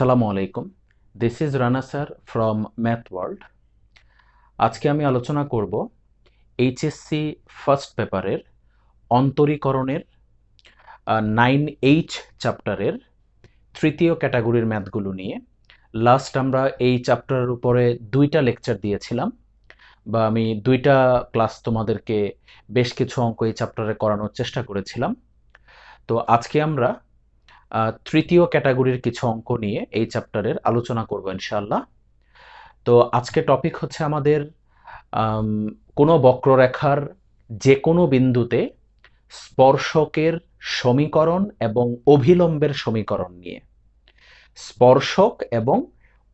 আসসালামু আলাইকুম। This is Rana sir from math world. আজকে আমি আলোচনা করব এইচএসসি ফার্স্ট পেপারের অন্তরীকরণের 9H চ্যাপ্টারের তৃতীয় ক্যাটাগরির ম্যাথগুলো নিয়ে। লাস্ট আমরা এই চ্যাপ্টারের উপরে 2টা লেকচার দিয়েছিলাম, বা আমি 2টা ক্লাস তোমাদেরকে বেশ কিছু অঙ্ক এই চ্যাপ্টারে করানোর চেষ্টা করেছিলাম। তো আজকে আমরা তৃতীয় ক্যাটাগরির কিছু অঙ্ক নিয়ে এই চ্যাপ্টারের আলোচনা করব ইনশাআল্লাহ। তো আজকে টপিক হচ্ছে আমাদের কোনো বক্ররেখার যে কোনো বিন্দুতে স্পর্শকের সমীকরণ এবং অভিলম্বের সমীকরণ নিয়ে। স্পর্শক এবং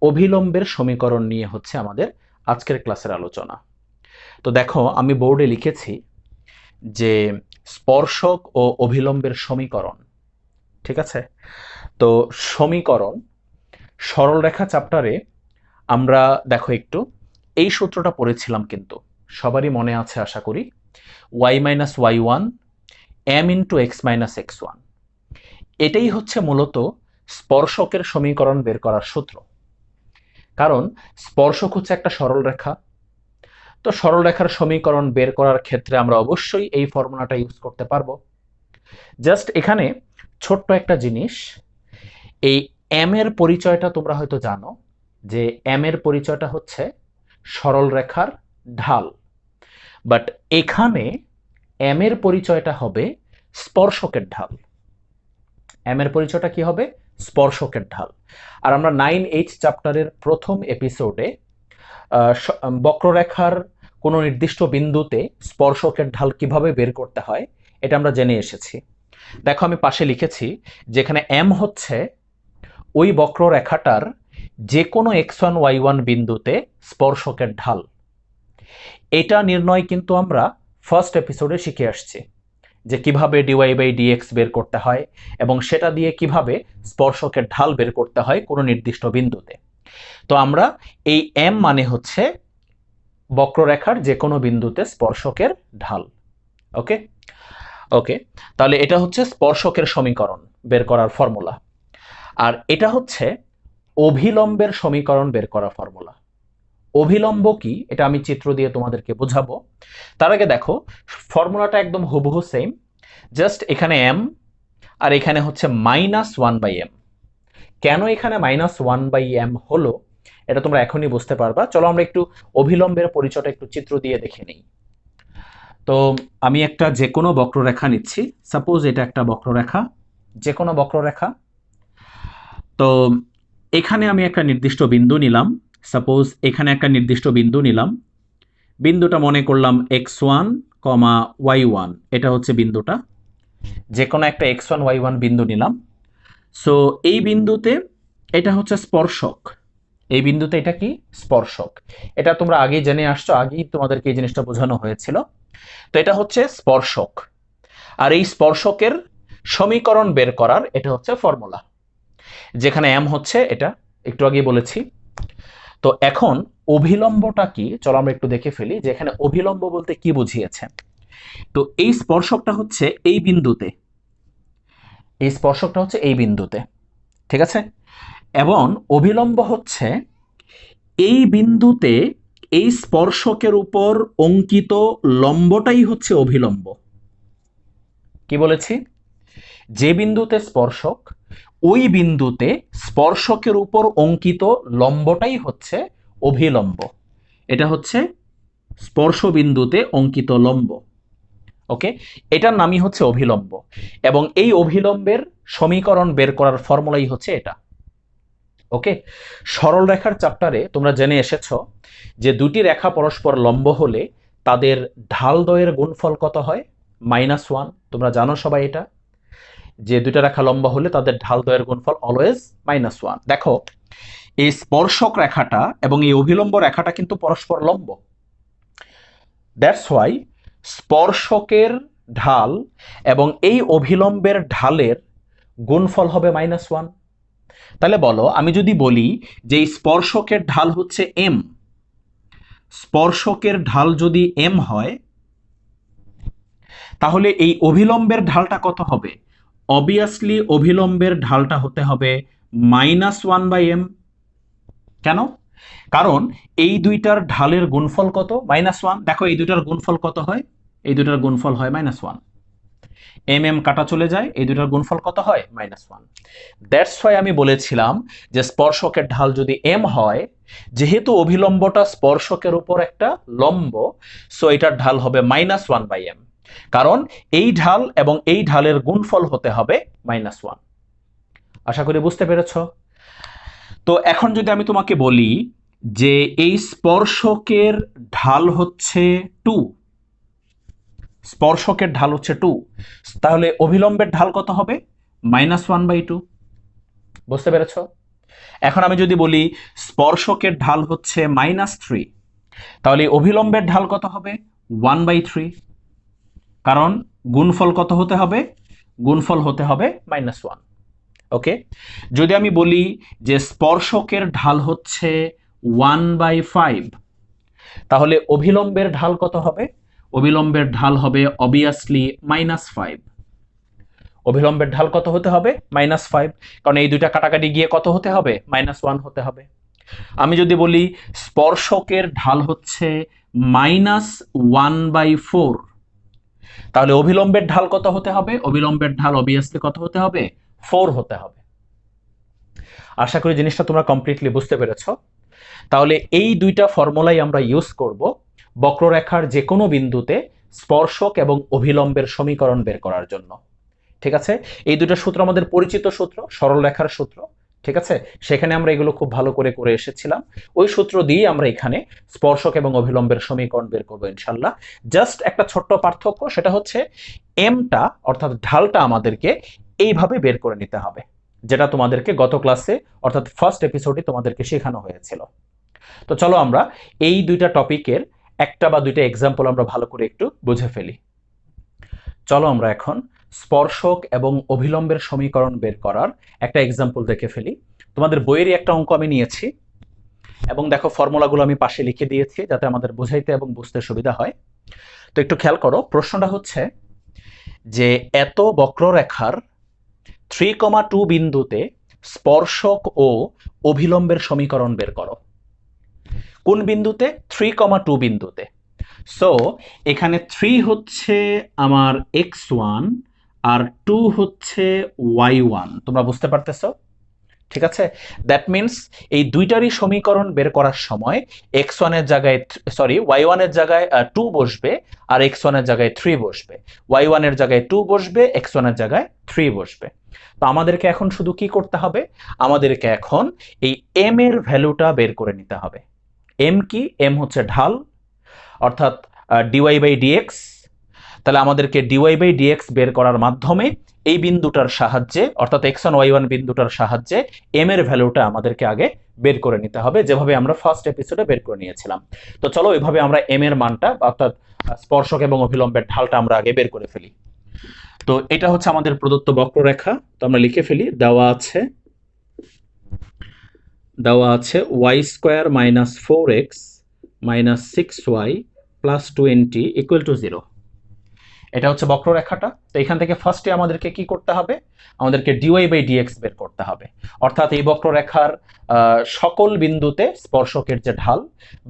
অভিলম্বের সমীকরণ নিয়ে হচ্ছে আমাদের আজকের ক্লাসের আলোচনা। তো দেখো, আমি বোর্ডে লিখেছি যে স্পর্শক ও অভিলম্বের সমীকরণ, ঠিক আছে? তো সমীকরণ, সরলরেখা চ্যাপ্টারে আমরা দেখো একটু এই সূত্রটা পড়েছিলাম, কিন্তু সবারই মনে আছে আশা করি। y minus y one m into x minus x one, এটাই হচ্ছে মূলত স্পর্শকের সমীকরণ বের করার সূত্র। কারণ স্পর্শক হচ্ছে একটা সরল রেখা। তো সরল রেখার সমীকরণ বের করার ক্ষেত্রে আমরা অবশ্যই এই ফর্মুলাটা ইউজ করতে পারবো। জাস্ট এখানে ছোট্ট একটা জিনিস, এই এম এর পরিচয়টা তোমরা হয়তো জানো যে এম এর পরিচয়টা হচ্ছে সরল রেখার ঢাল, বাট এখানে এম এর পরিচয়টা হবে স্পর্শকের ঢাল। এম এর পরিচয়টা কি হবে? স্পর্শকের ঢাল। আর আমরা 9H চ্যাপ্টারের প্রথম এপিসোডে বক্ররেখার কোনো নির্দিষ্ট বিন্দুতে স্পর্শকের ঢাল কিভাবে বের করতে হয় এটা আমরা জেনে এসেছি। দেখো, আমি পাশে লিখেছি যেখানে এম হচ্ছে ওই বক্ররেখাটার যে কোনো x1 y1 বিন্দুতে স্পর্শকের ঢাল। এটা নির্ণয় কিন্তু আমরা ফার্স্ট এপিসোডে শিখে আসছি যে কিভাবে ডিওয়াই বাই ডিএক্স বের করতে হয় এবং সেটা দিয়ে কিভাবে স্পর্শকের ঢাল বের করতে হয় কোনো নির্দিষ্ট বিন্দুতে। তো আমরা এই এম মানে হচ্ছে বক্ররেখার যে কোনো বিন্দুতে স্পর্শকের ঢাল। ওকে ওকে, তাহলে এটা হচ্ছে স্পর্শকের সমীকরণ বের করার ফর্মুলা। আর এটা হচ্ছে অভিলম্বের সমীকরণ বের করার ফর্মুলা। অভিলম্ব কি এটা আমি চিত্র দিয়ে তোমাদেরকে বোঝাবো। তার আগে দেখো, ফর্মুলাটা একদম হুবহু সেম, জাস্ট এখানে এম আর এখানে হচ্ছে -1/m। কেন এখানে -1/m হলো এটা তোমরা এখনই বুঝতে পারবা। চলো আমরা একটু অভিলম্বের পরিচয়টা একটু চিত্র দিয়ে দেখে নিই। তো আমি একটা যে কোনো বক্ররেখা নিচ্ছি, সাপোজ এটা একটা বক্ররেখা, যে কোনো বক্ররেখা। তো এখানে আমি একটা নির্দিষ্ট বিন্দু নিলাম, সাপোজ এখানে একটা নির্দিষ্ট বিন্দু নিলাম। বিন্দুটা মনে করলাম x1, y1, এটা হচ্ছে বিন্দুটা। যে কোনো একটা x1 y1 বিন্দু নিলাম। সো এই বিন্দুতে এটা হচ্ছে স্পর্শক। এই বিন্দুতে এটা কি? স্পর্শক। এটা তোমরা আগেই জেনে আসছো, আগেই তোমাদেরকে এই জিনিসটা বোঝানো হয়েছিল। তো এটা হচ্ছে স্পর্শক, আর এই স্পর্শকের সমীকরণ বের করার এটা হচ্ছে ফর্মুলা, যেখানে এম হচ্ছে এটা একটু আগেই বলেছি। তো এখন অভিলম্বটা কি, চলো আমরা একটু দেখে ফেলি যে এখানে অভিলম্ব বলতে কি বুঝিয়েছে। তো এই স্পর্শকটা হচ্ছে এই বিন্দুতে, এই স্পর্শকটা হচ্ছে এই বিন্দুতে, ঠিক আছে? এবং অভিলম্ব হচ্ছে এই বিন্দুতে এই স্পর্শকের উপর অঙ্কিত লম্বটাই হচ্ছে অভিলম্ব। কি বলেছি? যে বিন্দুতে স্পর্শক, ওই বিন্দুতে স্পর্শকের উপর অঙ্কিত লম্বটাই হচ্ছে অভিলম্ব। এটা হচ্ছে স্পর্শ বিন্দুতে অঙ্কিত লম্ব। ওকে, এটার নামই হচ্ছে অভিলম্ব, এবং এই অভিলম্বের সমীকরণ বের করার ফর্মুলাই হচ্ছে এটা। ওকে, সরল রেখার চ্যাপ্টারে তোমরা জেনে এসেছো যে দুটি রেখা পরস্পর লম্ব হলে তাদের ঢালদ্বয়ের গুণফল কত হয়? -1। তোমরা জানো সবাই এটা, যে দুইটা রেখা লম্বা হলে তাদের ঢালদ্বয়ের গুণফল অলওয়েজ -1। দেখো, এই স্পর্শক রেখাটা এবং এই অভিলম্ব রেখাটা কিন্তু পরস্পর লম্ব। দ্যাটস ওয়াই স্পর্শকের ঢাল এবং এই অভিলম্বের ঢালের গুণফল হবে -1। তাহলে বলো, আমি যদি বলি যে এই স্পর্শকের ঢাল হচ্ছে m, স্পর্শকের ঢাল যদি m হয়, তাহলে এই অভিলম্বের ঢালটা কত হবে? অবভিয়াসলি অভিলম্বের ঢালটা হতে হবে -1/m। কেন? কারণ এই দুইটার ঢালের গুণফল কত? -1। দেখো এই দুইটার গুণফল কত হয়? এই দুইটার গুণফল হয় -1। কাটা চলে যায়, এই দুইটার গুণফল কত হয়? -1। দ্যাটস ওয়াই আমি বলেছিলাম যে স্পর্শকের ঢাল যদি m হয়, যেহেতু অভিলম্বটা স্পর্শকের উপর একটা লম্ব, সো এটার ঢাল হবে -1/m। কারণ এই ঢাল এবং এই ঢালের গুণফল হতে হবে -1। আশা করি বুঝতে পেরেছ। তো এখন যদি আমি তোমাকে বলি যে এই স্পর্শকের ঢাল হচ্ছে 2, স্পর্শকের ঢাল হচ্ছে 2, তাহলে অভিলম্বের ঢাল কত হবে? -1/2। বুঝতে পেরেছ? এখন আমি যদি বলি স্পর্শকের ঢাল হচ্ছে -3, তাহলে অভিলম্বের ঢাল কত হবে? 1/3। কারণ গুণফল কত হতে হবে? গুণফল হতে হবে -1। ওকে, যদি আমি বলি যে স্পর্শকের ঢাল হচ্ছে 1/5, তাহলে অভিলম্বের ঢাল কত হবে? অভিলম্বের ঢাল হবে অবভিয়াসলি -5। অভিলম্বের ঢাল কত হতে হবে? -5, কারণ এই দুইটা কাটাকাটি গিয়ে কত হতে হবে? -1 হতে হবে। আমি যদি বলি স্পর্শকের ঢাল হচ্ছে -1/4, তাহলে অভিলম্বের ঢাল কত হতে হবে? অভিলম্বের ঢাল অবভিয়াসলি কত হতে হবে? 4 হতে হবে। আশা করি জিনিসটা তোমরা কমপ্লিটলি বুঝতে পেরেছ। তাহলে এই দুইটা ফর্মুলাই আমরা ইউজ করব বক্ররেখার যে কোনো বিন্দুতে স্পর্শক এবং অভিলম্বের সমীকরণ বের করার জন্য। ঠিক আছে, এই দুটো সূত্র আমাদের পরিচিত সূত্র, সরল রেখার সূত্র। ঠিক আছে, সেখানে আমরা এগুলো খুব ভালো করে করে এসেছিলাম। ওই সূত্র দিয়ে আমরা এখানে স্পর্শক এবং অভিলম্বের সমীকরণ বের করবো ইনশাল্লাহ। জাস্ট একটা ছোট্ট পার্থক্য, সেটা হচ্ছে এমটা অর্থাৎ ঢালটা আমাদেরকে এইভাবে বের করে নিতে হবে, যেটা তোমাদেরকে গত ক্লাসে অর্থাৎ ফার্স্ট এপিসোডে তোমাদেরকে শেখানো হয়েছিল। তো চলো আমরা এই দুইটা টপিকের একটা বা দুইটা এক্সাম্পল আমরা ভালো করে একটু বুঝে ফেলি। চলো আমরা এখন স্পর্শক এবং অভিলম্বের সমীকরণ বের করার একটা এক্সাম্পল দেখে ফেলি। তোমাদের বইয়েরই একটা অঙ্ক আমি নিয়েছি এবং দেখো ফর্মুলাগুলো আমি পাশে লিখে দিয়েছি যাতে আমাদের বোঝাইতে এবং বুঝতে সুবিধা হয়। তো একটু খেয়াল করো, প্রশ্নটা হচ্ছে যে এত বক্ররেখার 3,2 বিন্দুতে স্পর্শক ও অভিলম্বের সমীকরণ বের করো। কোন বিন্দুতে? 3,2 বিন্দুতে। সো এখানে 3 হচ্ছে আমার x1 আর 2 হচ্ছে y1। তোমরা বুঝতে পারতেছো? ঠিক আছে, দ্যাট মিনস এই দুইটারই সমীকরণ বের করার সময় x1 এর জায়গায় y1 এর জায়গায় 2 বসবে আর x1 এর জায়গায় 3 বসবে। y1 এর জায়গায় 2 বসবে, x1 এর জায়গায় 3 বসবে। তো আমাদেরকে এখন শুধু কি করতে হবে? আমাদেরকে এখন এই m এর ভ্যালুটা বের করে নিতে হবে। m কি? m হচ্ছে ঢাল, অর্থাৎ dy/dx। তাহলে আমাদেরকে dy/dx বের করার মাধ্যমে এই বিন্দুটার সাহায্যে অর্থাৎ x1 y1 বিন্দুটার সাহায্যে m এর ভ্যালুটা আমাদেরকে আগে বের করে নিতে হবে, যেভাবে আমরা ফার্স্ট এপিসোডে বের করে নিয়েছিলাম। তো চলো এইভাবে আমরা m এর মানটা অর্থাৎ স্পর্শক এবং অভিলম্বের ঢালটা আমরা আগে বের করে ফেলি। তো এটা হচ্ছে আমাদের প্রদত্ত বক্ররেখা। তো আমরা লিখে ফেলি, দেওয়া আছে y² - 4x - 6y + 20 = 0। এটা হচ্ছে বক্ররেখাটা। তো এখান থেকে ফার্স্টে আমাদেরকে কি করতে হবে? আমাদেরকে dy/dx বের করতে হবে। অর্থাৎ এই বক্ররেখার সকল বিন্দুতে স্পর্শকের যে ঢাল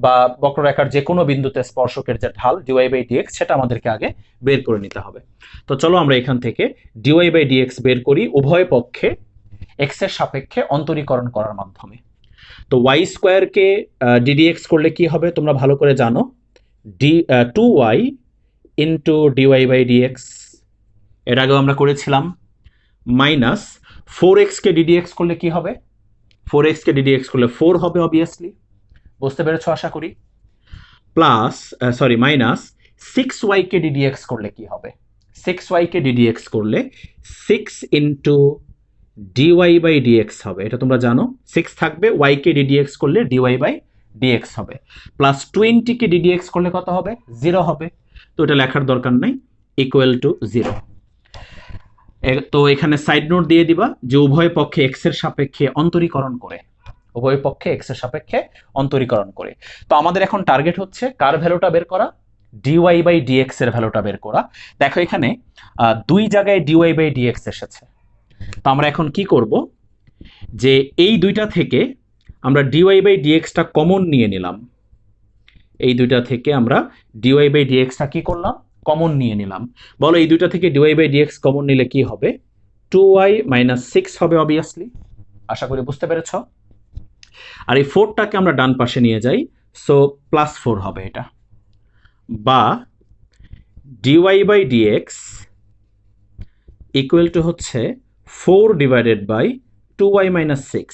বা বক্ররেখার যে কোনো বিন্দুতে স্পর্শকের যে ঢাল dy/dx, সেটা আমাদেরকে আগে বের করে নিতে হবে। তো চলো আমরা এখান থেকে dy/dx বের করি উভয় পক্ষে x এর সাপেক্ষে অন্তরীকরণ করার মাধ্যমে। তো y² কে ddx করলে কি হবে তোমরা ভালো করে জানো, 2y ইন্টু dy/dx। এর আগেও আমরা করেছিলাম। মাইনাস 4x কে ddx করলে কি হবে? 4x কে ddx করলে 4 হবে অবভিয়াসলি। বুঝতে পেরেছো আশা করি। মাইনাস 6y কে ddx করলে কি হবে? 6y কে ddx করলে 6 ইন্টু dy/dx হবে, এটা তোমরা জানো। 6 থাকবে, y কে ddx করলে dy/dx হবে। প্লাস 20 কে ddx করলে কত হবে? 0 হবে। তো এটা লেখার দরকার নাই, =0। তো এখানে সাইড নোট দিয়ে দিবা যে উভয় পক্ষে x এর সাপেক্ষে অন্তরীকরণ করে, উভয় পক্ষে x এর সাপেক্ষে অন্তরীকরণ করে। তো আমাদের এখন টার্গেট হচ্ছে কার ভ্যালুটা বের করা? dy/dx এর ভ্যালুটা বের করা। দেখো এখানে দুই জায়গায় dy/dx এসেছে। তো আমরা এখন কি করব? যে এই দুইটা থেকে আমরা ডিওয়াই বাই ডিএক্সটা কমন নিয়ে নিলাম। এই দুইটা থেকে আমরা ডিওয়াই বাই ডিএক্সটা কি করলাম? কমন নিয়ে নিলাম। বলো এই দুইটা থেকে ডিওয়াই বাই ডিএক্স কমন নিলে কি হবে? 2y মাইনাস 6 হবে অবভিয়াসলি। আশা করি বুঝতে পেরেছ। আর এই 4টাকে আমরা ডান পাশে নিয়ে যাই, সো প্লাস 4 হবে এটা, বা d y by d x equal to হচ্ছে 4 ডিভাইডেড বাই 2y মাইনাস 6।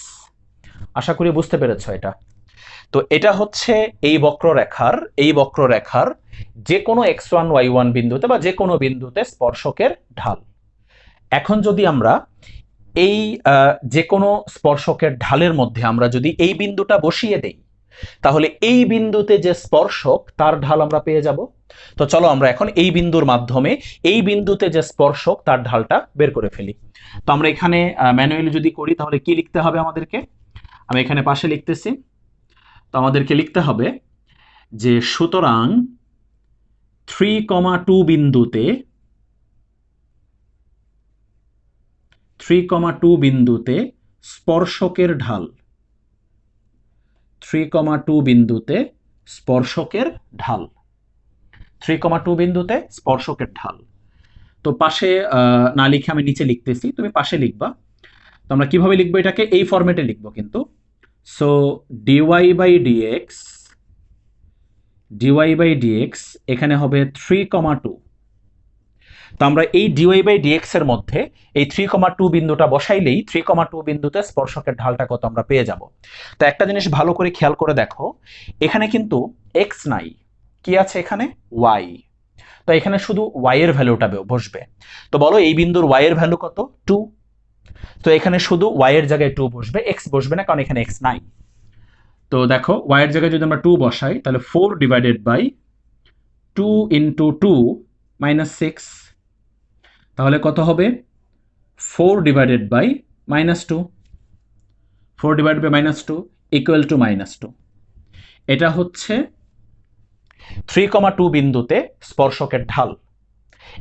আশা করি বুঝতে পেরেছ এটা। তো এটা হচ্ছে এই বক্ররেখার যে কোনো x1 y1 বিন্দুতে বা যে কোনো বিন্দুতে স্পর্শকের ঢাল। এখন যদি আমরা এই যে কোনো স্পর্শকের ঢালের মধ্যে আমরা যদি এই বিন্দুটা বসিয়ে দেই, তাহলে এই বিন্দুতে যে স্পর্শক তার ঢাল আমরা পেয়ে যাব। তো চলো আমরা এখন এই বিন্দুর মাধ্যমে এই বিন্দুতে যে স্পর্শক তার ঢালটা বের করে ফেলি। তো আমরা এখানে ম্যানুয়ালি যদি করি তাহলে কি লিখতে হবে আমাদেরকে? আমি এখানে পাশে লিখতেছি। তো আমাদেরকে লিখতে হবে যে সুতরাং 3,2 বিন্দুতে 3,2 বিন্দুতে স্পর্শকের ঢাল, 3,2 বিন্দুতে স্পর্শকের ঢাল, 3,2 বিন্দুতে স্পর্শকের ঢাল। তো পাশে না লিখে আমি নিচে লিখতেছি, তুমি পাশে লিখবা। তো আমরা কিভাবে লিখবো এটাকে? এই ফরম্যাটে লিখবো কিন্তু। সো ডিওয়াই বাই ডিএক্স এখানে হবে 3,2। তো আমরা এই ডিওয়াই বাই ডিএক্স এর মধ্যে এই 3,2 বিন্দুটা বসাইলেই 3,2 বিন্দুতে স্পর্শকের ঢালটা কত আমরা পেয়ে যাব। তো একটা জিনিস ভালো করে খেয়াল করে দেখো, এখানে কিন্তু এক্স নাই, কি আছে এখানে? ওয়াই। তো এখানে শুধু ওয়াই এর ভ্যালুটা বসবে। তো বলো এই বিন্দুর ওয়াই এর ভ্যালু কত? 2। তো এখানে শুধু ওয়াই এর জায়গায় 2 বসবে, এক্স বসবে না, কারণ এখানে এক্স নাই। তো দেখো ওয়াই এর জায়গায় যদি আমরা 2 বসাই তাহলে 4 ডিভাইডেড বাই 2 ইন্টু 2 মাইনাস 6, তাহলে কত হবে? 4 divided by minus 2, 4 divided by minus 2 equal to minus 2। এটা হচ্ছে 3,2 বিন্দুতে স্পর্শকের ঢাল।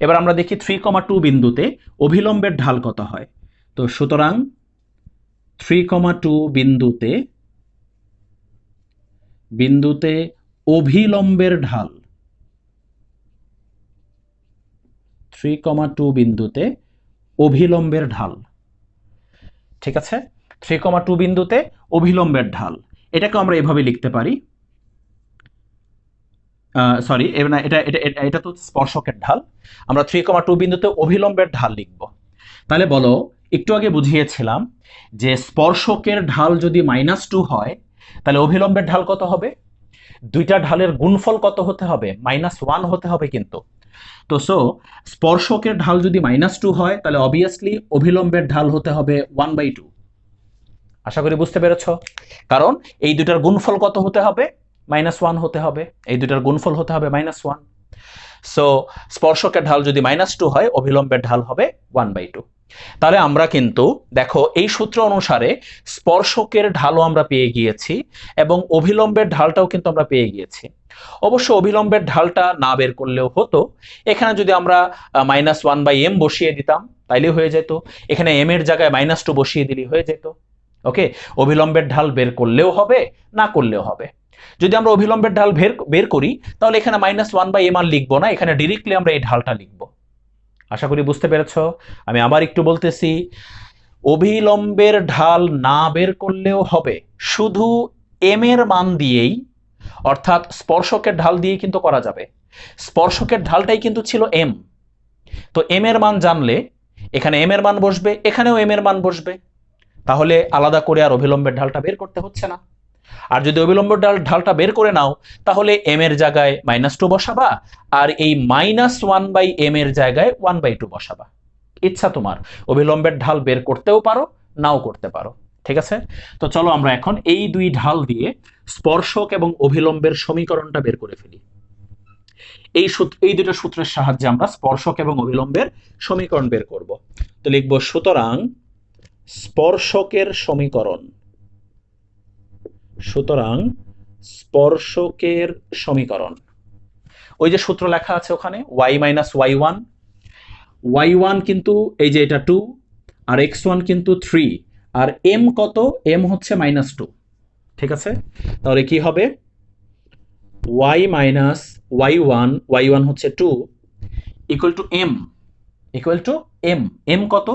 এবার আমরা দেখি 3,2 বিন্দুতে অভিলম্বের ঢাল কত হয়। তো সুতরাং 3,2 বিন্দুতে অভিলম্বের ঢাল, 3,2 বিন্দুতে অভিলম্বের ঢাল, ঠিক আছে? 3,2 বিন্দুতে অভিলম্বের ঢাল, এটাকে আমরা এভাবে লিখতে পারি। সরি, এটা তো স্পর্শকের ঢাল। আমরা 3,2 বিন্দুতে অভিলম্বের ঢাল লিখব। তাহলে বলো, একটু আগে বুঝিয়েছিলাম যে স্পর্শকের ঢাল যদি -2 হয় তাহলে অভিলম্বের ঢাল কত হবে? দুইটা ঢালের গুণফল কত হতে হবে? -1 হতে হবে কিন্তু। তো স্পর্শকের ঢাল যদি -2 হয় তাহলে অবভিয়াসলি অভিলম্বের ঢাল হতে হবে 1/2। আশা করি বুঝতে পেরেছ। কারণ এই দুটার গুণফল কত হতে হবে? -1 হতে হবে। এই দুটার গুণফল হতে হবে -1। সো স্পর্শকের ঢাল যদি -2 হয়, অভিলম্বের ঢাল হবে 1/2। তাহলে আমরা কিন্তু দেখো এই সূত্র অনুসারে স্পর্শকের ঢালও আমরা পেয়ে গিয়েছি এবং অভিলম্বের ঢালটাও কিন্তু আমরা পেয়ে গিয়েছি। অবশ্য অভিলম্বের ঢালটা না বের করলেও হতো, এখানে যদি আমরা -1/m বসিয়ে দিতাম তাইলে হয়ে যেত। এখানে m এর জায়গায় -2 বসিয়ে দিলে হয়ে যেত। ওকে, অভিলম্বের ঢাল বের করলেও হবে, না করলেও হবে। যদি আমরা অভিলম্বের ঢাল বের করি তাহলে এখানে -1/m আর লিখবো না, এখানে ডিরেক্টলি আমরা এই ঢালটা লিখব। আশা করি বুঝতে পেরেছ। আমি আবার একটু বলতেছি, অভিলম্বের ঢাল না বের করলেও হবে, শুধু m এর মান দিয়েই, অর্থাৎ স্পর্শকের ঢাল দিয়েই কিন্তু করা যাবে। স্পর্শকের ঢালটাই কিন্তু ছিল m। তো m এর মান জানলে এখানে m এর মান বসবে, এখানেও m এর মান বসবে, তাহলে আলাদা করে আর অভিলম্বের ঢালটা বের করতে হচ্ছে না। আর যদি অভিলম্বের ঢালটা বের করে নাও তাহলে m এর জায়গায় -2 বসাবা, আর এই -1/m এর জায়গায় 1/2 বসাবা। ইচ্ছা তোমার, অভিলম্বের ঢাল বের করতেও পারো, নাও করতে পারো। ঠিক আছে? তো চলো আমরা এখন এই দুই ঢাল দিয়ে স্পর্শক এবং অভিলম্বের সমীকরণটা বের করে ফেলি। এই দুটো সূত্রের সাহায্যে আমরা স্পর্শক এবং অভিলম্বের সমীকরণ বের করব। তো লিখব সুতরাং স্পর্শকের সমীকরণ, সুতরাং স্পর্শকের সমীকরণ, ওই যে সূত্র লেখা আছে ওখানে y - y1 কিন্তু এই যে এটা 2 আর x1 কিন্তু 3 আর এম কত? এম হচ্ছে -2, ঠিক আছে? তাহলে কি হবে? y মাইনাস y1 হচ্ছে 2 equal to m, equal to m. M কত?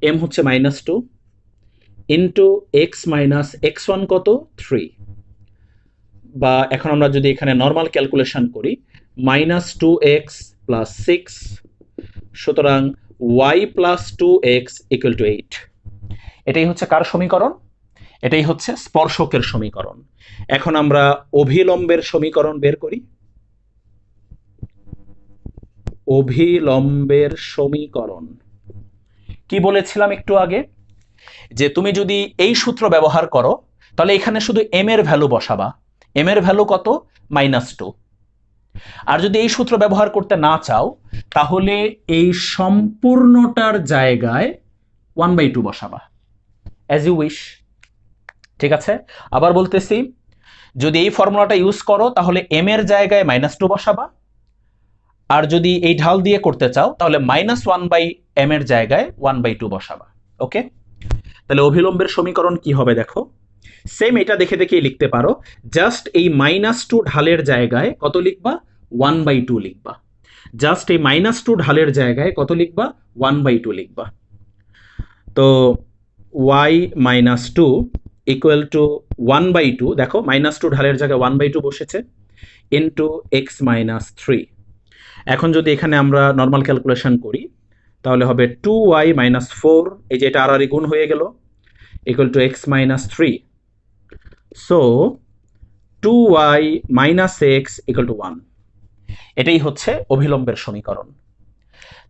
এম হচ্ছে -2 ইন্টু এক্স মাইনাস x1 কত? 3। বা এখন আমরা যদি এখানে নর্মাল ক্যালকুলেশন করি, -2x প্লাস 6, সুতরাং y plus 2x equal to 8। এটাই হচ্ছে কার সমীকরণ? এটাই হচ্ছে স্পর্শকের সমীকরণ। এখন আমরা অভিলম্বের সমীকরণ বের করি। অভিলম্বের সমীকরণ কি বলেছিলাম একটু আগে? যে তুমি যদি এই সূত্র ব্যবহার করো তাহলে এখানে শুধু এম এর ভ্যালু বসাবা। এম এর ভ্যালু কত? -2। আর যদি এই সূত্র ব্যবহার করতে না চাও তাহলে এই সম্পূর্ণটার জায়গায় 1/2 বসাবা, অ্যাজ ইউ উইশ। ঠিক আছে? আবার বলতেছি, যদি এই ফর্মুলাটা ইউজ করো তাহলে এম এর জায়গায় -2 বসাবা, আর যদি এই ঢাল দিয়ে করতে চাও তাহলে -1/m এর জায়গায় 1/2 বসাবা। ওকে? তাহলে অভিলম্বের সমীকরণ কি হবে দেখো, সেম এটা দেখে দেখেই লিখতে পারো। জাস্ট এই -2 ঢালের জায়গায় কত লিখবা? 1/2 লিখবা। জাস্ট এই -2 ঢালের জায়গায় কত লিখবা? 1/2 লিখবা। তো y -2 ইকুয়াল টু 1/2, দেখো -2 ঢালের জায়গায় 1/2 বসেছে, ইন্টু x - 3। এখন যদি এখানে আমরা নর্মাল ক্যালকুলেশন করি তাহলে হবে 2y - 4, এই যে এটা আর গুণ হয়ে গেল, equal to x - 3। So 2y - x equal to 1। এটাই হচ্ছে অভিলম্বের সমীকরণ।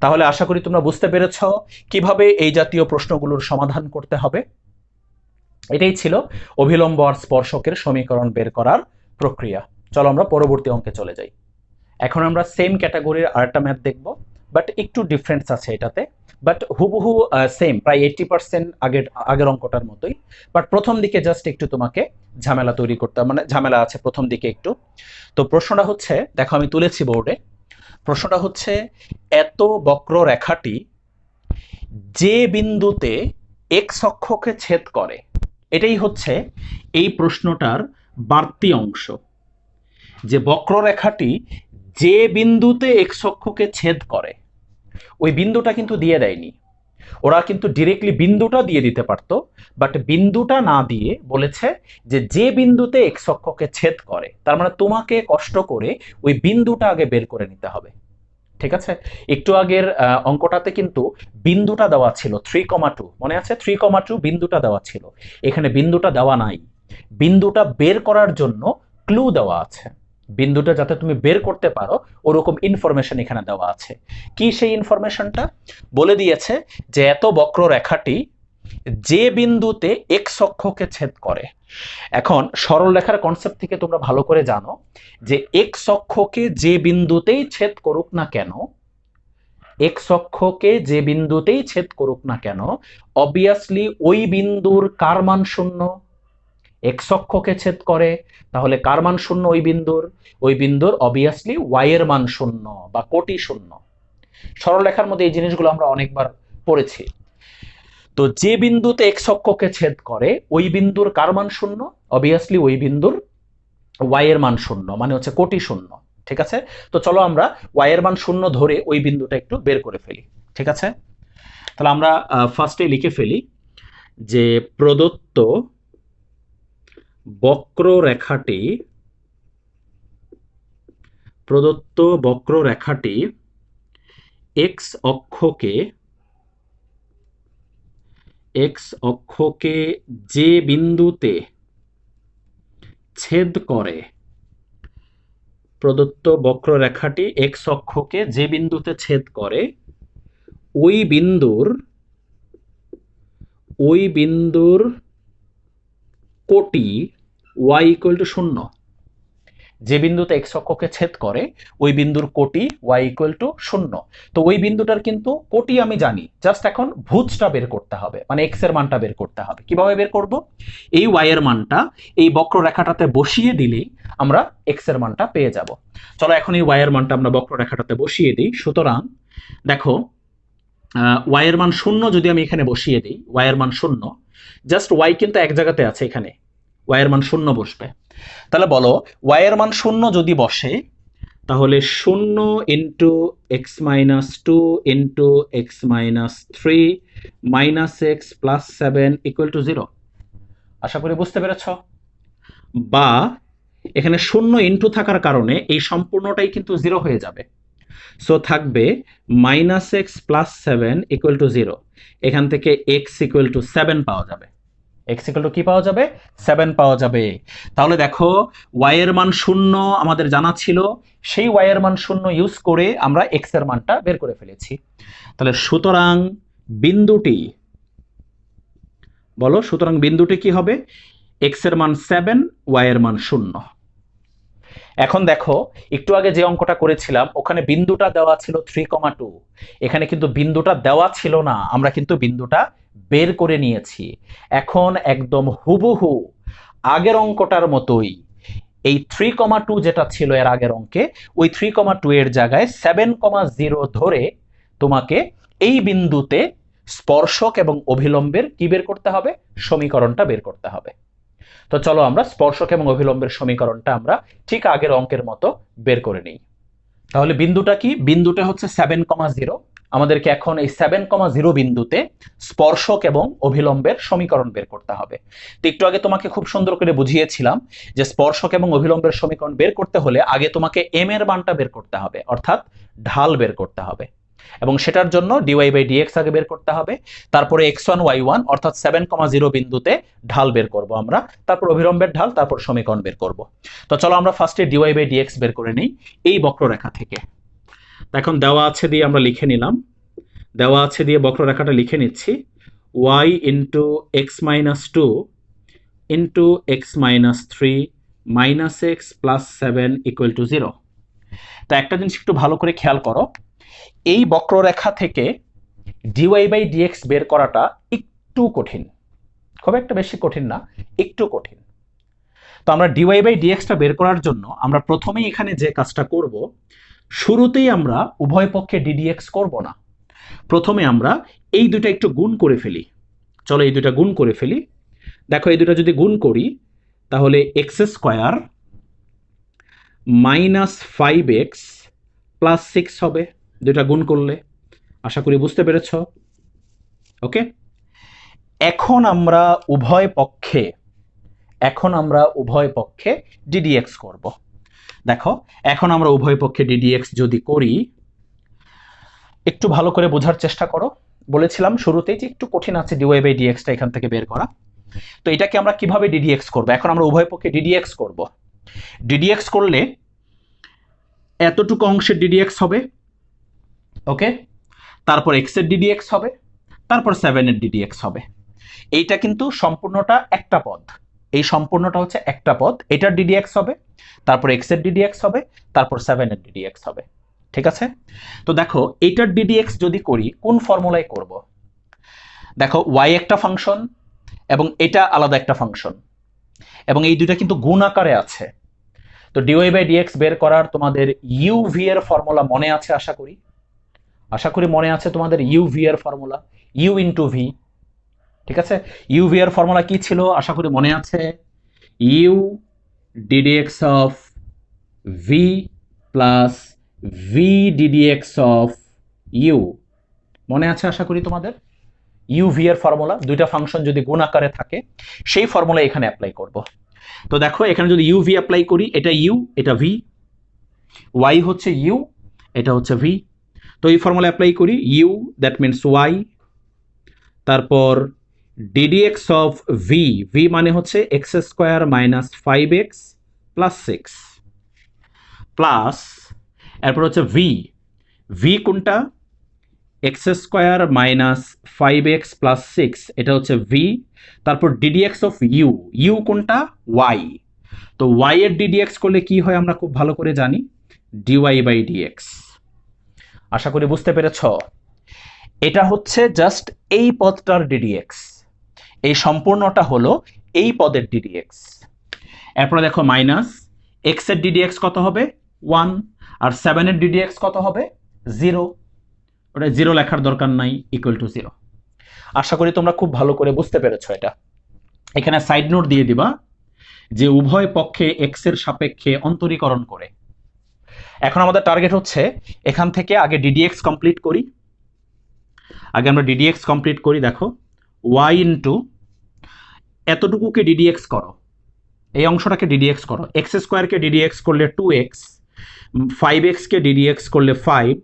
তাহলে আশা করি তোমরা বুঝতে পেরেছ কিভাবে এই জাতীয় প্রশ্নগুলোর সমাধান করতে হবে। এটাই ছিল অভিলম্ব আর স্পর্শকের সমীকরণ বের করার প্রক্রিয়া। চলো আমরা পরবর্তী অঙ্কে চলে যাই। এখন আমরা সেম ক্যাটাগরির আরেকটা ম্যাথ দেখব, বাট একটু ডিফারেন্স আছে এটাতে, বাট হুবহু সেম, প্রায় 80% আগের অঙ্কটার মতোই। বাট প্রথম দিকে জাস্ট একটু তোমাকে ঝামেলা তৈরি করতে, মানে ঝামেলা আছে প্রথম দিকে একটু। তো প্রশ্নটা হচ্ছে, দেখো আমি তুলেছি বোর্ডে, প্রশ্নটা হচ্ছে এত বক্ররেখাটি যে বিন্দুতে এক্স অক্ষকে ছেদ করে, এটাই হচ্ছে এই প্রশ্নটার বাড়তি অংশ। যে বক্ররেখাটি যে বিন্দুতে এক্স অক্ষকে ছেদ করে, ওই বিন্দুটা কিন্তু দিয়ে দেয়নি। ওরা কিন্তু ডিরেক্টলি বিন্দুটা দিয়ে দিতে পারতো, বাট বিন্দুটা না দিয়ে বলেছে যে যে বিন্দুতে এক্স অক্ষকে ছেদ করে। তার মানে তোমাকে কষ্ট করে ওই বিন্দুটা আগে বের করে নিতে হবে। ঠিক আছে? একটু আগের অঙ্কটাতে কিন্তু বিন্দুটা দেওয়া ছিল 3,2, মনে আছে? 3,2 বিন্দুটা দেওয়া ছিল। এখানে বিন্দুটা দেওয়া নাই, বিন্দুটা বের করার জন্য ক্লু দেওয়া আছে। বিন্দুটা যাতে তুমি বের করতে পারো ওরকম ইনফরমেশন এখানে দেওয়া আছে। কি সেই ইনফরমেশনটা? বলে দিয়েছে যে এত বক্ররেখাটি যে বিন্দুতে এক্স অক্ষকে ছেদ করে। এখন সরল রেখার কনসেপ্ট থেকে তোমরা ভালো করে জানো যে এক্স অক্ষকে যে বিন্দুতেই ছেদ করুক না কেন, এক্স অক্ষকে যে বিন্দুতেই ছেদ করুক না কেন, অবভিয়াসলি ওই বিন্দুর কার মান শূন্য? এক্স অক্ষকে ছেদ করে, তাহলে কার মান শূন্য? ওই বিন্দুর অবভিয়াসলি ওয়াই এর মান শূন্য বা কোটি শূন্য। সরল রেখার মধ্যে এই জিনিসগুলো আমরা অনেকবার পড়েছি। তো যে বিন্দুতে এক্স অক্ষকে ছেদ করে ওই বিন্দুর কার মান শূন্য? অবভিয়াসলি ওই বিন্দুর ওয়াই এর মান শূন্য, মানে হচ্ছে কোটি শূন্য। ঠিক আছে? তো চলো আমরা ওয়াই এর মান শূন্য ধরে ওই বিন্দুটা একটু বের করে ফেলি। ঠিক আছে? তাহলে আমরা ফার্স্টে লিখে ফেলি যে প্রদত্ত বক্ররেখাটি এক্স অক্ষকে যে বিন্দুতে ছেদ করে, প্রদত্ত বক্ররেখাটি এক্স অক্ষকে যে বিন্দুতে ছেদ করে ওই বিন্দুর কোটি y ইকুয়াল টু 0। যে বিন্দুতে এক্স অক্ষকে ছেদ করে ওই বিন্দুর কোটি y ইকুয়াল টু 0। তো ওই বিন্দুটার কিন্তু কোটি আমি জানি, জাস্ট এখন ভুজটা বের করতে হবে, মানে এক্স এর মানটা বের করতে হবে। কিভাবে বের করব? এই y এর মানটা এই বক্ররেখাটাতে বসিয়ে দিলেই আমরা এক্স এর মানটা পেয়ে যাব। চলো এখন এই y এর মানটা আমরা বক্ররেখাটাতে বসিয়ে দিই। সুতরাং দেখো y এর মান 0 যদি আমি এখানে বসিয়ে দিই, y এর মান 0, জাস্ট ওয়াই কিন্তু এক জায়গাতে আছে, এখানে ওয়াই এর মান 0 বসবে। তাহলে বলো ওয়াই এর মান 0 যদি বসে তাহলে 0 into x minus 2 into x minus 3 minus x plus 7 equal to 0। আশা করি বুঝতে পেরেছ। বা এখানে 0 ইন্টু থাকার কারণে এই সম্পূর্ণটাই কিন্তু 0 হয়ে যাবে। সো থাকবে minus x plus 7 equal to 0। এখান থেকে এক্স ইকুয়াল টু 7 পাওয়া যাবে। এক্স ইকুয়াল টু কি পাওয়া যাবে? 7 পাওয়া যাবে। তাহলে দেখো ওয়াই এর মান 0 আমাদের জানা ছিল, সেই ওয়াই এর মান 0 ইউজ করে আমরা এক্স এর মানটা বের করে ফেলেছি। তাহলে সুতরাং বিন্দুটি, বলো সুতরাং বিন্দুটি কি হবে? এক্স এর মান 7, ওয়াই এর মান 0। এখন দেখো একটু আগে যে অঙ্কটা করেছিলাম ওখানে বিন্দুটা দেওয়া ছিল 3,2, এখানে কিন্তু বিন্দুটা দেওয়া ছিল না, আমরা কিন্তু বিন্দুটা বের করে নিয়েছি। এখন একদম হুবহু আগের অঙ্কটার মতোই এই 3,2 যেটা ছিল এর আগের অঙ্কে, ওই 3,2 এর জায়গায় 7,0 ধরে তোমাকে এই বিন্দুতে স্পর্শক এবং অভিলম্বের কি বের করতে হবে? সমীকরণটা বের করতে হবে। তো চলো আমরা স্পর্শক এবং অভিলম্বের সমীকরণটা আমরা ঠিক আগের অঙ্কের মতো বের করে নিই। তাহলে বিন্দুটা কি? বিন্দুটা হচ্ছে 7,0। আমাদেরকে এখন এই 7,0 বিন্দুতে স্পর্শক এবং অভিলম্বের সমীকরণ বের করতে হবে। তো একটু আগে তোমাকে খুব সুন্দর করে বুঝিয়েছিলাম যে স্পর্শক এবং অভিলম্বের সমীকরণ বের করতে হলে আগে তোমাকে এম এর মানটা বের করতে হবে, অর্থাৎ ঢাল বের করতে হবে, এবং সেটার জন্য ডিওয়াই বাই ডিএক্স আগে বের করতে হবে। তারপরে x1 y1 অর্থাৎ 7,0 বিন্দুতে ঢাল বের করব আমরা, তারপর অভিলম্বের ঢাল, তারপর সমীকরণ বের করব। তো চলো আমরা ফার্স্টে ডিওয়াই বাই ডিএক্স বের করে নিই এই বক্ররেখা থেকে। এখন দেওয়া আছে দিয়ে আমরা লিখে নিলাম, দেওয়া আছে দিয়ে বক্ররেখাটা লিখে নিচ্ছি, y into x minus 2 into x minus 3 minus x plus 7 equal to 0। তো একটা জিনিস একটু ভালো করে খেয়াল করো, এই বক্ররেখা থেকে ডিওয়াই বাই ডিএক্স বের করাটা একটু কঠিন, খুব একটা বেশি কঠিন না, একটু কঠিন। তো আমরা ডিওয়াই বাই ডিএক্সটা বের করার জন্য আমরা প্রথমেই এখানে যে কাজটা করব, শুরুতেই আমরা উভয় পক্ষে ডিডিএক্স করব না, প্রথমে আমরা এই দুটো একটু গুণ করে ফেলি। চলো এই দুটো গুণ করে ফেলি। দেখো এই দুটো যদি গুণ করি তাহলে x square minus 5x plus 6 হবে দুটা গুণ করলে। আশা করি বুঝতে পেরেছ। ওকে, এখন আমরা উভয় পক্ষে ডিডিএক্স করব। দেখো এখন আমরা উভয় পক্ষে ডিডিএক্স যদি করি, একটু ভালো করে বোঝার চেষ্টা করো। বলেছিলাম শুরুতেই যে একটু কঠিন আছে ডিওয়াই বাই ডিএক্সটা এখান থেকে বের করা। তো এটাকে আমরা কিভাবে ডিডিএক্স করব? এখন আমরা উভয় পক্ষে ডিডিএক্স করব। ডিডিএক্স করলে এতটুকু অংশের ডিডিএক্স হবে, ওকে, তারপর এক্স এর ডিডিএক্স হবে, তারপর 7 এর ডিডিএক্স হবে। এইটা কিন্তু সম্পূর্ণটা একটা পদ, এই সম্পূর্ণটা হচ্ছে একটা পদ, এটার ডিডিএক্স হবে, তারপর এক্স এর ডিডিএক্স হবে, তারপর 7 এর ডিডিএক্স হবে। ঠিক আছে? তো দেখো এইটার ডিডিএক্স যদি করি কোন ফর্মুলায় করব? দেখো ওয়াই একটা ফাংশন এবং এটা আলাদা একটা ফাংশন, এবং এই দুইটা কিন্তু গুণ আকারে আছে। তো ডিওয়াই বাই ডিএক্স বের করার তোমাদের ইউভি এর ফর্মুলা মনে আছে? আশা করি মনে আছে তোমাদের ইউভি এর ফর্মুলা, ইউ ইন্টু ভি। ঠিক আছে, ইউভি এর ফর্মুলা কি ছিল? আশা করি মনে আছে, u d d x of v plus v d d x of u. মনে আছে আশা করি তোমাদের ইউভি এর ফর্মুলা? দুইটা ফাংশন যদি গুণ আকারে থাকে সেই ফর্মুলা এখানে অ্যাপ্লাই করব। তো দেখো এখানে যদি ইউভি অ্যাপ্লাই করি, এটা ইউ এটা ভি, ওয়াই হচ্ছে ইউ এটা হচ্ছে ভি। তো এই ফর্মুলা অ্যাপ্লাই করি, ইউ দ্যাট মিনস ওয়াই, তারপর ডিডিএক্স অফ ভি, ভি মানে হচ্ছে x square minus 5x plus 6 plus, এরপর হচ্ছে ভি, ভি কোনটা? X square minus 5x plus 6, এটা হচ্ছে ভি। তারপর ডিডিএক্স অফ ইউ, ইউ কোনটা? ওয়াই। তো ওয়াই এর ডিডিএক্স করলে কি হয় আমরা খুব ভালো করে জানি, ডিওয়াই বাই ডিএক্স। আশা করি বুঝতে পেরেছ। এটা হচ্ছে জাস্ট এই পদটার ডিডিএক্স, এই সম্পূর্ণটা হলো এই পদের ডিডিএক্স। এরপরে দেখো মাইনাস এক্স এর ডিডিএক্স কত হবে? 1, আর 7 এর ডিডিএক্স কত হবে? 0। ওটা 0 লেখার দরকার নাই, ইকুয়াল টু 0। আশা করি তোমরা খুব ভালো করে বুঝতে পেরেছো এটা। এখানে সাইড নোট দিয়ে দিবা যে উভয় পক্ষে এক্স এর সাপেক্ষে অন্তরীকরণ করে। এখন আমাদের টার্গেট হচ্ছে এখান থেকে আগে ডিডিএক্স কমপ্লিট করি। আগে আমরা ডিডিএক্স কমপ্লিট করি। দেখো ওয়াই ইন্টু এতটুকুকে ডিডিএক্স করো, এই অংশটাকে ডিডিএক্স করো। এক্স স্কোয়ারকে ডিডিএক্স করলে 2x, 5x-কে ডিডিএক্স করলে 5,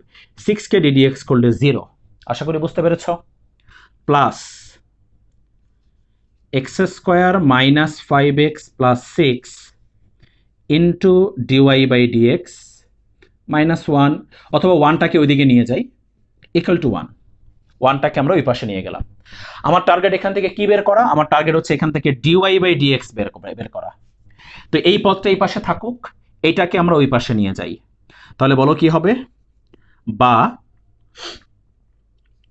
6-কে ডিডিএক্স করলে 0। আশা করি বুঝতে পেরেছ। Plus x square minus 5x plus 6 into d y by d x minus 1, অথবা 1টাকে ওইদিকে নিয়ে যাই, ইকুয়াল টু 1। 1টাকে আমরা ওই পাশে নিয়ে গেলাম। আমার টার্গেট এখান থেকে কি বের করা? আমার টার্গেট হচ্ছে এখান থেকে ডিওয়াই বাই ডিএক্স বের করা। তো এই পদটা এই পাশে থাকুক, এইটাকে আমরা ওই পাশে নিয়ে যাই। তাহলে বলো কি হবে? বা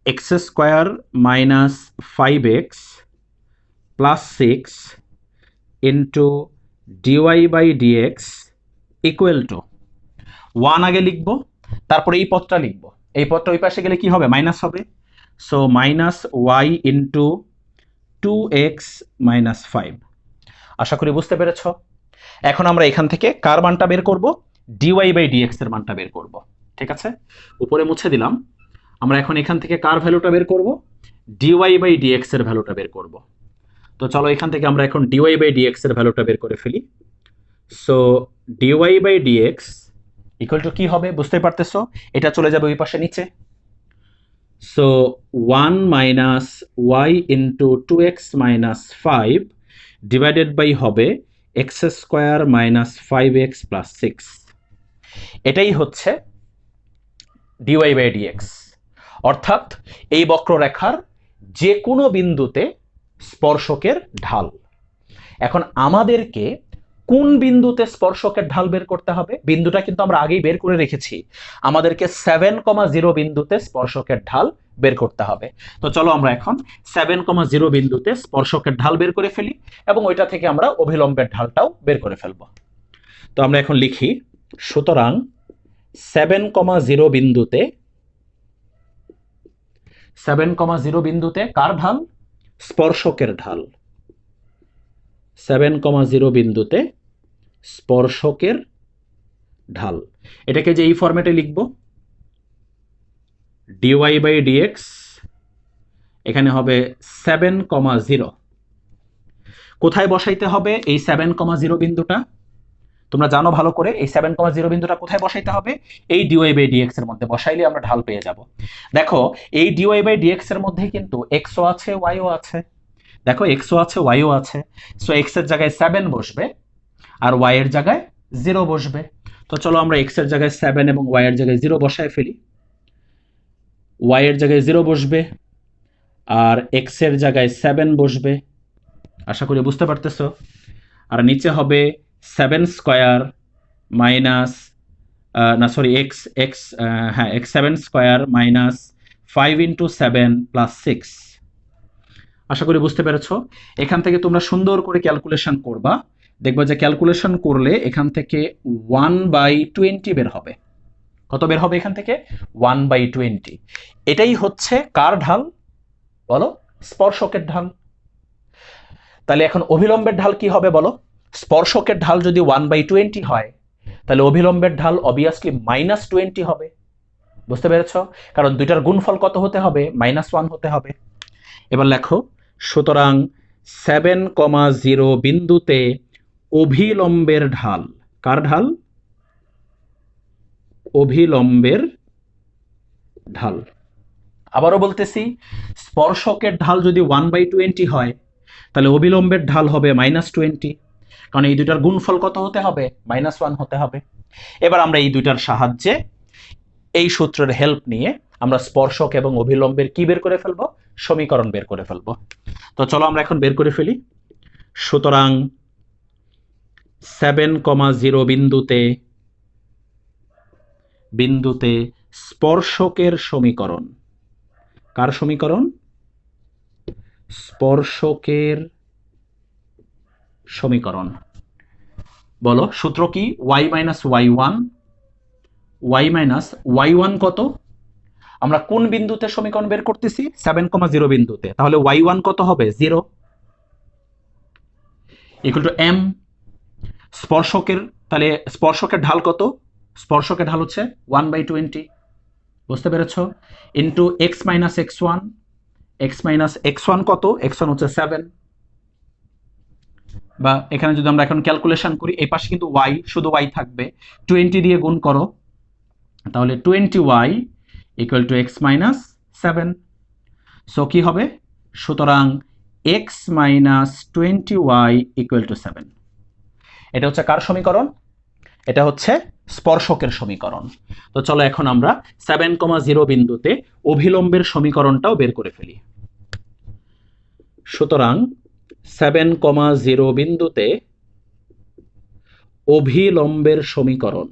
x square minus 5x plus 6 into d y by d x equal to 1 আগে লিখবো, তারপরে এই পদটা লিখবো। এই পদটা ওই পাশে গেলে কি হবে? মাইনাস হবে। So minus Y into 2x minus 5। আশা করি বুঝতে পেরেছ। এখন আমরা এখান থেকে কার মানটা বের করব? ডিওয়াই বাই ডিএক্স এর মানটা বের করব। ঠিক আছে, উপরে মুছে দিলাম। আমরা এখন এখান থেকে কার ভ্যালুটা বের করব? ডিওয়াই বাই ডিএক্স এর ভ্যালুটা বের করব। তো চলো এখান থেকে আমরা এখন ডিওয়াই বাই ডিএক্স এর ভ্যালুটা বের করে ফেলি। So d y by d x equal to কি হবে? বুঝতে পারতেছো, এটা চলে যাবে ওই পাশে নিচে। So 1 minus Y into 2x minus 5 divided by হবে X square minus 5x plus 6। এটাই হচ্ছে ডিওয়াই বাই ডিএক্স, অর্থাৎ এই বক্ররেখার যে কোনো বিন্দুতে স্পর্শকের ঢাল। এখন আমাদেরকে কোন বিন্দুতে স্পর্শকের ঢাল বের করতে হবে? বিন্দুটা কিন্তু আমরা আগেই বের করে রেখেছি। আমাদেরকে 7,0 বিন্দুতে স্পর্শকের ঢাল বের করতে হবে। তো চলো আমরা এখন 7,0 বিন্দুতে স্পর্শকের ঢাল বের করে ফেলি, এবং ওইটা থেকে আমরা অভিলম্বের ঢালটাও বের করে ফেলব। তো আমরা এখন লিখি, সুতরাং 7,0 বিন্দুতে 7,0 বিন্দুতে কার ঢাল? স্পর্শকের ঢাল। 7,0 বিন্দুতে স্পর্শকের ঢাল। এটাকে যে এই ফরম্যাটে লিখব, ডিওয়াই বাই ডিএক্স, এখানে হবে 7,0। কোথায় বসাইতে হবে এই 7,0 বিন্দুটা? তোমরা জানো ভালো করে, এই 7,0 বিন্দুটা কোথায় বসাইতে হবে? এই ডিওয়াই বাই ডিএক্স এর মধ্যে বসাইলে আমরা ঢাল পেয়ে যাব। দেখো এই ডিওয়াই বাই ডিএক্স এর মধ্যে কিন্তু এক্সও আছে ওয়াইও আছে। দেখো এক্সও আছে ওয়াইও আছে। সো এক্স এর জায়গায় 7 বসবে আর ওয়াই এর জায়গায় 0 বসবে। তো চলো আমরা এক্স এর জায়গায় 7 এবং ওয়াই এর জায়গায় 0 বসায় ফেলি। ওয়াই এর জায়গায় 0 বসবে আর এক্স এর জায়গায় 7 বসবে। আশা করি বুঝতে পারতেছো। আর নিচে হবে 7 square minus x 7 square minus 5 into 7 plus 6। আশা করি বুঝতে পেরেছো। এখান থেকে তোমরা সুন্দর করে ক্যালকুলেশন করবা, দেখবা যে ক্যালকুলেশন করলে এখান থেকে 1/20 বের হবে। কত বের হবে এখান থেকে? 1/20। এটাই হচ্ছে কার ঢাল বলো? স্পর্শকের ঢাল। তাহলে এখন অভিলম্বের ঢাল কি হবে বলো? স্পর্শকের ঢাল যদি 1/20 হয়, তাহলে অভিলম্বের ঢাল অবভিয়াসলি -20 হবে। বুঝতে পেরেছ? কারণ দুইটার গুণফল কত হতে হবে? -1 হতে হবে। এবার লেখো, সুতরাং 7,0 বিন্দুতে অভিলম্বের ঢাল। কার ঢাল? অভিলম্বের ঢাল। আবারও বলতেছি, স্পর্শকের ঢাল যদি 1/20 হয়, তাহলে অভিলম্বের ঢাল হবে -20, কারণ এই দুইটার গুণফল কত হতে হবে? -1 হতে হবে। এবার আমরা এই দুইটার সাহায্যে, এই সূত্রের হেল্প নিয়ে আমরা স্পর্শক এবং অভিলম্বের কি বের করে ফেলবো? সমীকরণ বের করে ফেলবো। তো চলো আমরা এখন বের করে ফেলি। সুতরাং 7,0 বিন্দুতে স্পর্শকের সমীকরণ। কার সমীকরণ? স্পর্শকের সমীকরণ। বলো সূত্র কি? y - y1, y - y1 কত? আমরা কোন বিন্দুতে সমীকরণ বের করতেছি? 7,0 বিন্দুতে। তাহলে y1 কত হবে? 0 ইকুয়াল টু m স্পর্শকের, তাহলে স্পর্শকের ঢাল কত? স্পর্শকের ঢাল হচ্ছে 1/20, বুঝতে পেরেছ? Into x minus x1, x minus x1 কত? x1 হচ্ছে 7, বা এখানে যদি আমরা এখন ক্যালকুলেশন করি, এই পাশে কিন্তু y, শুধু y থাকবে, 20 দিয়ে গুণ করো, তাহলে 20y equal to x minus 7। So কি হবে? সুতরাং x minus 20y equal to 7। এটা হচ্ছে কার সমীকরণ? এটা হচ্ছে স্পর্শকের সমীকরণ। তো চলো এখন আমরা 7,0 বিন্দুতে অভিলম্বের সমীকরণটাও বের করে ফেলি। সুতরাং 7,0 বিন্দুতে অভিলম্বের সমীকরণ।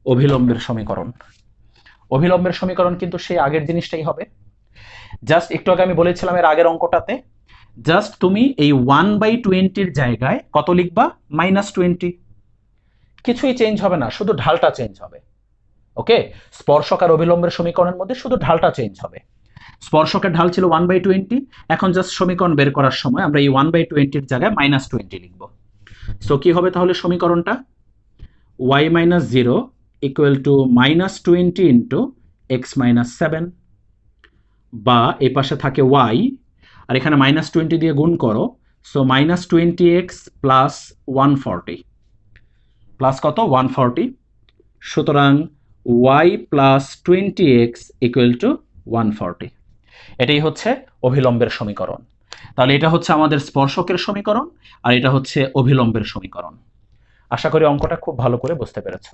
অভিলম্বের সমীকরণ, অভিলম্বের সমীকরণ কিন্তু সেই আগের জিনিসটাই হবে। জাস্ট একটু আগে আমি বলেছিলাম এর আগের অঙ্কটাতে, জাস্ট তুমি এই 1/20 জায়গায় কত লিখবা? -20। কিছুই চেঞ্জ হবে না, শুধু ঢালটা চেঞ্জ হবে। ওকে, স্পর্শক আর অভিলম্বের সমীকরণের মধ্যে শুধু ঢালটা চেঞ্জ হবে। স্পর্শকের ঢাল ছিল 1/20, এখন জাস্ট সমীকরণ বের করার সময় আমরা এই 1/20 জায়গায় -20 লিখব। সো কি হবে তাহলে সমীকরণটা? y minus 0 equal to -20 into x minus 7, বা এই পাশে থাকে y আর এখানে -20 দিয়ে গুণ করো, সো -20x প্লাস 140, প্লাস কত? 140। সুতরাং y plus 20x equal to 140। এটাই হচ্ছে অভিলম্বের সমীকরণ। তাহলে এটা হচ্ছে আমাদের স্পর্শকের সমীকরণ, আর এটা হচ্ছে অভিলম্বের সমীকরণ। আশা করি অঙ্কটা খুব ভালো করে বুঝতে পেরেছ।